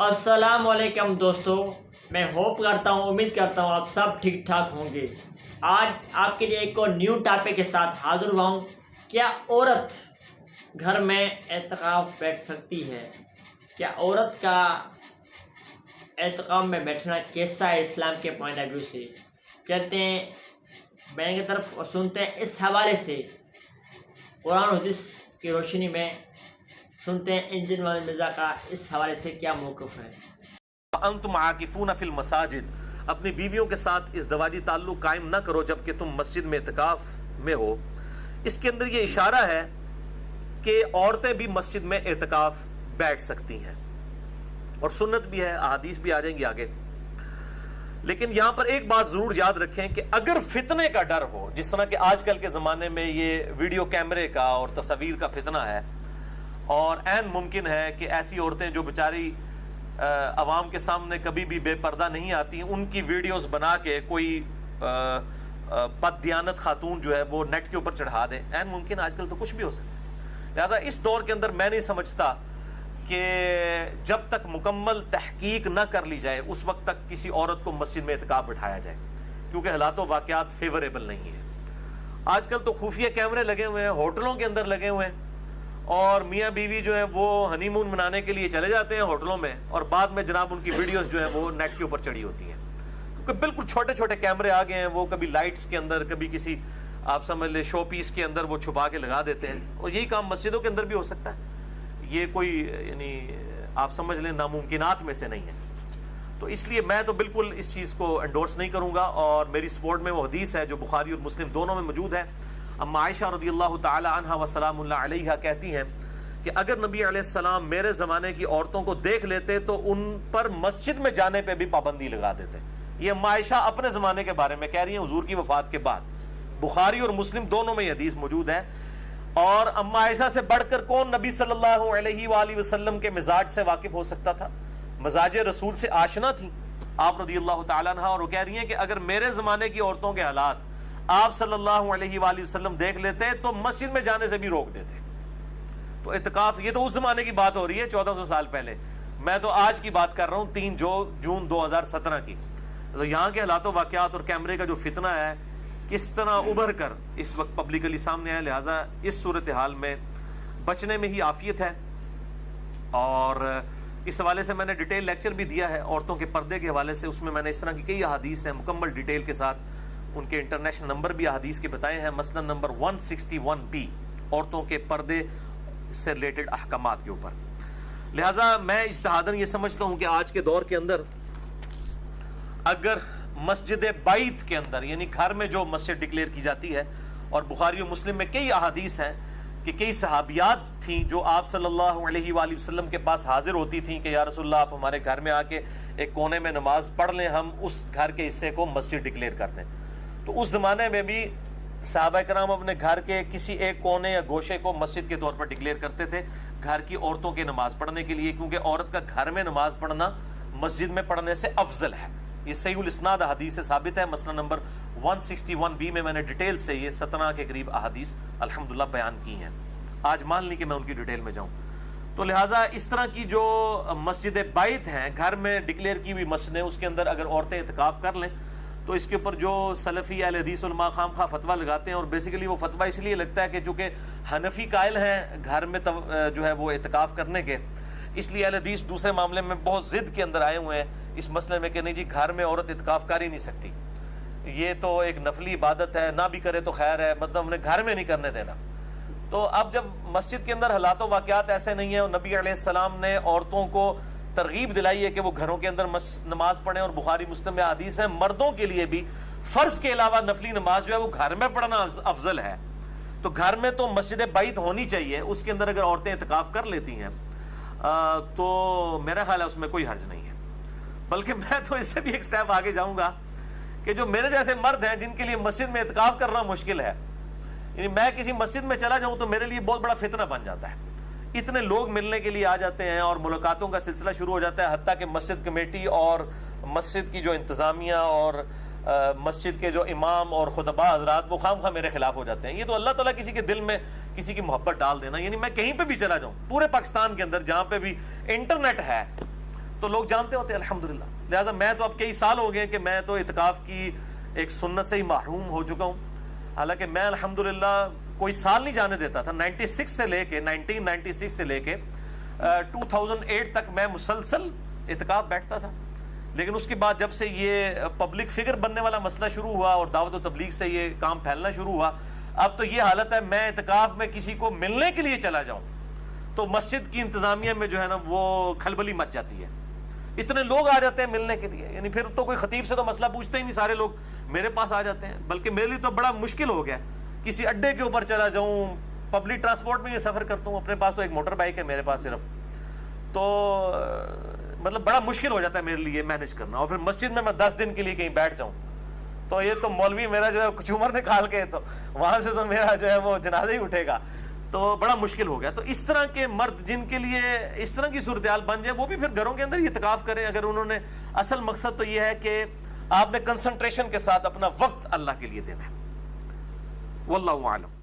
السلام علیکم دوستو، میں ہوپ کرتا ہوں، امید کرتا ہوں آپ سب ٹھیک ٹھاک ہوں گے۔ آج آپ کے لیے ایک اور نیو ٹاپک کے ساتھ حاضر ہوا ہوں۔ کیا عورت گھر میں اعتکاف بیٹھ سکتی ہے؟ کیا عورت کا اعتکاف میں بیٹھنا کیسا ہے اسلام کے پوائنٹ آف ویو سے؟ چلتے ہیں بیان کی طرف اور سنتے ہیں اس حوالے سے قرآن و حدیث کی روشنی میں سنتے ہیں انجن والے مرزا کا اس حوالے سے کیا موقف ہے۔ انتم عاکفون فی المساجد، اپنی بیویوں کے ساتھ ازدواجی تعلق قائم نہ کرو جبکہ تم مسجد میں اعتکاف میں ہو۔ اس کے اندر یہ اشارہ ہے کہ عورتیں بھی مسجد میں اعتکاف بیٹھ سکتی ہیں، اور سنت بھی ہے، احادیث بھی آ جائیں گی آگے۔ لیکن یہاں پر ایک بات ضرور یاد رکھیں کہ اگر فتنے کا ڈر ہو، جس طرح کہ آج کل کے زمانے میں یہ ویڈیو کیمرے کا اور تصاویر کا فتنہ ہے، اور عین ممکن ہے کہ ایسی عورتیں جو بیچاری عوام کے سامنے کبھی بھی بے پردہ نہیں آتی، ان کی ویڈیوز بنا کے کوئی بد دیانت خاتون جو ہے وہ نیٹ کے اوپر چڑھا دے، عین ممکن، آج کل تو کچھ بھی ہو سکتا ہے۔ لہذا اس دور کے اندر میں نہیں سمجھتا کہ جب تک مکمل تحقیق نہ کر لی جائے اس وقت تک کسی عورت کو مسجد میں اعتکاف بٹھایا جائے، کیونکہ حالات و واقعات فیوریبل نہیں ہیں۔ آج کل تو خفیہ کیمرے لگے ہوئے ہیں، ہوٹلوں کے اندر لگے ہوئے ہیں، اور میاں بیوی جو ہیں وہ ہنی مون منانے کے لیے چلے جاتے ہیں ہوٹلوں میں، اور بعد میں جناب ان کی ویڈیوز جو ہیں وہ نیٹ کے اوپر چڑھی ہوتی ہیں، کیونکہ بالکل چھوٹے چھوٹے کیمرے آ گئے ہیں، وہ کبھی لائٹس کے اندر، کبھی کسی آپ سمجھ لیں شو پیس کے اندر وہ چھپا کے لگا دیتے ہیں، اور یہی کام مسجدوں کے اندر بھی ہو سکتا ہے۔ یہ کوئی یعنی آپ سمجھ لیں ناممکنات میں سے نہیں ہے۔ تو اس لیے میں تو بالکل اس چیز کو انڈورس نہیں کروں گا، اور میری سپورٹ میں وہ حدیث ہے جو بخاری اور مسلم دونوں میں موجود ہے۔ اما عائشہ رضی اللہ تعالی عنہا و سلام اللہ علیہا کہتی ہیں کہ اگر نبی علیہ السلام میرے زمانے کی عورتوں کو دیکھ لیتے تو ان پر مسجد میں جانے پہ بھی پابندی لگا دیتے۔ یہ اما عائشہ اپنے زمانے کے بارے میں کہہ رہی ہیں، حضور کی وفات کے بعد۔ بخاری اور مسلم دونوں میں یہ حدیث موجود ہے۔ اور اما عائشہ سے بڑھ کر کون نبی صلی اللہ علیہ وآلہ وسلم کے مزاج سے واقف ہو سکتا تھا؟ مزاج رسول سے آشنا تھیں آپ رضی اللہ تعالیٰ عنہ، اور وہ کہہ رہی ہیں کہ اگر میرے زمانے کی عورتوں کے حالات آپ صلی اللہ علیہ وآلہ وسلم دیکھ لیتے تو مسجد میں جانے سے بھی روک دیتے۔ تو اعتکاف، یہ تو اس زمانے کی بات ہو رہی ہے 1400 سال پہلے، میں تو آج کی بات کر رہا ہوں 3 جون 2017 کی۔ تو یہاں کے حالات و واقعات اور کیمرے کا جو فتنہ ہے کس طرح ابھر کر اس وقت پبلکلی سامنے آیا، لہٰذا اس صورتحال میں بچنے میں ہی عافیت ہے۔ اور اس حوالے سے میں نے ڈیٹیل لیکچر بھی دیا ہے عورتوں کے پردے کے حوالے سے، اس میں میں نے اس طرح کی کئی احادیث ہیں مکمل ڈیٹیل کے ساتھ، ان کے انٹرنیشنل نمبر بھی احادیث کے بتائے ہیں، مسند نمبر 161B، عورتوں کے پردے سے ریلیٹڈ احکامات کے اوپر۔ لہٰذا میں اجتہاداً یہ سمجھتا ہوں کہ آج کے دور کے اندر اگر مسجد بیت کے اندر، یعنی گھر میں جو مسجد ڈکلیئر کی جاتی ہے، اور بخاری و مسلم میں کئی احادیث ہیں کہ کئی صحابیات تھیں جو آپ صلی اللہ علیہ وآلہ وسلم کے پاس حاضر ہوتی تھیں کہ یا رسول اللہ آپ ہمارے گھر میں آ کے ایک کونے میں نماز پڑھ لیں، ہم اس گھر کے حصے کو مسجد ڈکلیئر کر دیں۔ تو اس زمانے میں بھی صحابہ کرام اپنے گھر کے کسی ایک کونے یا گوشے کو مسجد کے طور پر ڈکلیئر کرتے تھے گھر کی عورتوں کے نماز پڑھنے کے لیے، کیونکہ عورت کا گھر میں نماز پڑھنا مسجد میں پڑھنے سے افضل ہے۔ یہ صحیح الاسناد احادیث سے ثابت ہے، مسئلہ نمبر 161B میں نے ڈیٹیل سے یہ 17 کے قریب احادیث الحمدللہ بیان کی ہیں، آج مان لی کہ میں ان کی ڈیٹیل میں جاؤں۔ تو لہٰذا اس طرح کی جو مسجد بیت ہیں، گھر میں ڈکلیئر کی ہوئی مسجدیں، اس کے اندر اگر عورتیں اعتکاف کر لیں تو اس کے اوپر جو سلفی اہل حدیث علماء خام خواہ فتویٰ لگاتے ہیں، اور بیسیکلی وہ فتویٰ اس لیے لگتا ہے کہ چونکہ حنفی قائل ہیں گھر میں جو ہے وہ اعتکاف کرنے کے، اس لیے اہل حدیث دوسرے معاملے میں بہت ضد کے اندر آئے ہوئے ہیں اس مسئلے میں کہ نہیں جی گھر میں عورت اعتکاف کر ہی نہیں سکتی، یہ تو ایک نفلی عبادت ہے، نہ بھی کرے تو خیر ہے، مطلب انہیں گھر میں نہیں کرنے دینا۔ تو اب جب مسجد کے اندر حالات و واقعات ایسے نہیں ہیں، اور نبی علیہ السلام نے عورتوں کو ترغیب دلائی ہے کہ وہ گھروں کے اندر نماز پڑھیں، اور بخاری مسلم میں حدیث ہے مردوں کے لیے بھی فرض کے علاوہ نفلی نماز جو ہے وہ گھر میں پڑھنا افضل ہے، تو گھر میں تو مسجد بیت ہونی چاہیے، اس کے اندر اگر عورتیں اعتکاف کر لیتی ہیں تو میرا خیال ہے اس میں کوئی حرج نہیں ہے۔ بلکہ میں تو اس سے بھی ایک سٹیپ آگے جاؤں گا کہ جو میرے جیسے مرد ہیں جن کے لیے مسجد میں اعتکاف کرنا مشکل ہے، یعنی میں کسی مسجد میں چلا جاؤں تو میرے لیے بہت بڑا فتنہ بن جاتا ہے، اتنے لوگ ملنے کے لیے آ جاتے ہیں اور ملاقاتوں کا سلسلہ شروع ہو جاتا ہے، حتیٰ کہ مسجد کمیٹی اور مسجد کی جو انتظامیہ اور مسجد کے جو امام اور خطباء حضرات وہ خام خواہ میرے خلاف ہو جاتے ہیں۔ یہ تو اللہ تعالیٰ کسی کے دل میں کسی کی محبت ڈال دینا، یعنی میں کہیں پہ بھی چلا جاؤں پورے پاکستان کے اندر جہاں پہ بھی انٹرنیٹ ہے تو لوگ جانتے ہوتے ہیں الحمدللہ. لہٰذا میں تو اب کئی سال ہو گئے کہ میں تو اعتکاف کی ایک سنت سے ہی محروم ہو چکا ہوں. حالانکہ میں الحمدللہ کوئی سال نہیں جانے دیتا تھا. 1996 سے لے کے 2008 تک میں مسلسل اعتکاف بیٹھتا تھا. لیکن اس کے بعد جب سے یہ پبلک فگر بننے والا مسئلہ شروع ہوا اور دعوت و تبلیغ سے یہ کام پھیلنا شروع ہوا, اب تو یہ حالت ہے میں اعتکاف میں کسی کو ملنے کے لیے چلا جاؤں تو مسجد کی انتظامیہ میں جو ہے نا وہ کھلبلی مچ جاتی ہے. اتنے لوگ آ جاتے ہیں ملنے کے لیے, یعنی پھر تو کوئی خطیب سے تو مسئلہ پوچھتے ہی نہیں, سارے لوگ میرے پاس آ جاتے ہیں. بلکہ میرے لیے تو بڑا مشکل ہو گیا, کسی اڈے کے اوپر چلا جاؤں, پبلک ٹرانسپورٹ میں یہ سفر کرتا ہوں, اپنے پاس تو ایک موٹر بائک ہے میرے پاس صرف, تو مطلب بڑا مشکل ہو جاتا ہے میرے لیے مینیج کرنا. اور پھر مسجد میں 10 دن کے لیے کہیں بیٹھ جاؤں تو یہ تو مولوی میرا جو ہے کچھ عمر نکال کے تو وہاں سے تو میرا جو ہے وہ جنازہ ہی اٹھے گا, تو بڑا مشکل ہو گیا. تو اس طرح کے مرد جن کے لیے اس طرح کی صورتحال بن جائے وہ بھی پھر گھروں کے اندر ہی اعتکاف کریں, اگر انہوں نے اصل مقصد تو یہ ہے کہ آپ نے کنسنٹریشن کے ساتھ اپنا وقت اللہ کے لیے دینا ہے. واللہ اعلم.